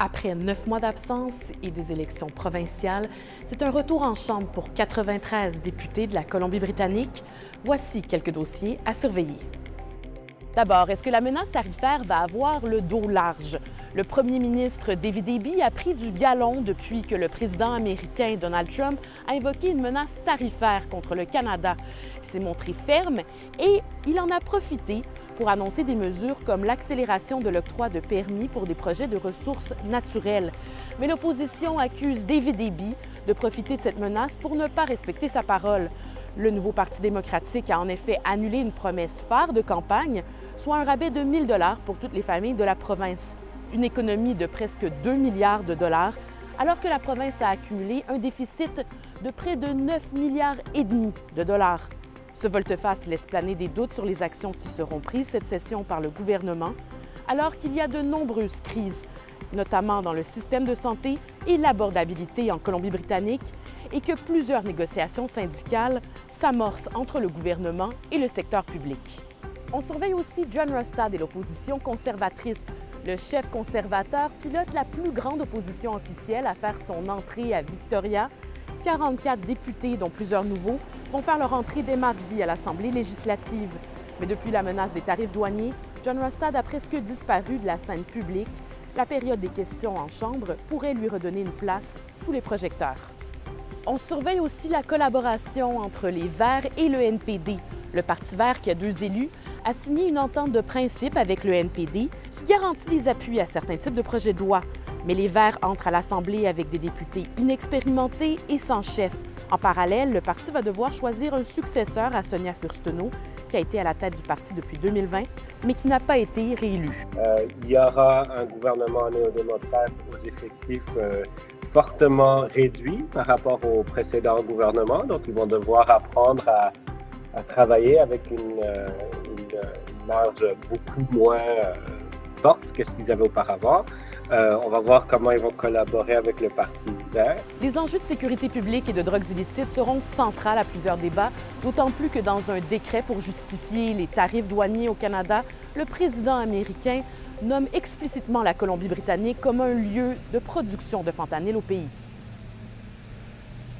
Après 9 mois d'absence et des élections provinciales, c'est un retour en chambre pour 93 députés de la Colombie-Britannique. Voici quelques dossiers à surveiller. D'abord, est-ce que la menace tarifaire va avoir le dos large? Le premier ministre David Eby a pris du galon depuis que le président américain Donald Trump a invoqué une menace tarifaire contre le Canada. Il s'est montré ferme et il en a profité pour annoncer des mesures comme l'accélération de l'octroi de permis pour des projets de ressources naturelles. Mais l'opposition accuse David Eby de profiter de cette menace pour ne pas respecter sa parole. Le nouveau Parti démocratique a en effet annulé une promesse phare de campagne, soit un rabais de 1 000 $ pour toutes les familles de la province. Une économie de presque 2 milliards de dollars, alors que la province a accumulé un déficit de près de 9 milliards et demi de dollars. Ce volte-face laisse planer des doutes sur les actions qui seront prises cette session par le gouvernement, alors qu'il y a de nombreuses crises, notamment dans le système de santé et l'abordabilité en Colombie-Britannique, et que plusieurs négociations syndicales s'amorcent entre le gouvernement et le secteur public. On surveille aussi John Rustad et l'opposition conservatrice. Le chef conservateur pilote la plus grande opposition officielle à faire son entrée à Victoria. 44 députés, dont plusieurs nouveaux, vont faire leur entrée dès mardi à l'Assemblée législative. Mais depuis la menace des tarifs douaniers, John Rustad a presque disparu de la scène publique. La période des questions en Chambre pourrait lui redonner une place sous les projecteurs. On surveille aussi la collaboration entre les Verts et le NPD. Le Parti vert, qui a 2 élus, a signé une entente de principe avec le NPD qui garantit des appuis à certains types de projets de loi. Mais les Verts entrent à l'Assemblée avec des députés inexpérimentés et sans chef. En parallèle, le parti va devoir choisir un successeur à Sonia Furstenau, qui a été à la tête du parti depuis 2020, mais qui n'a pas été réélu. Il y aura un gouvernement néo-démocrate aux effectifs fortement réduits par rapport au précédent gouvernement. Donc, ils vont devoir apprendre à travailler avec une marge beaucoup moins forte que ce qu'ils avaient auparavant. On va voir comment ils vont collaborer avec le Parti vert. Les enjeux de sécurité publique et de drogues illicites seront centrales à plusieurs débats, d'autant plus que dans un décret pour justifier les tarifs douaniers au Canada, le président américain nomme explicitement la Colombie-Britannique comme un lieu de production de fentanyl au pays.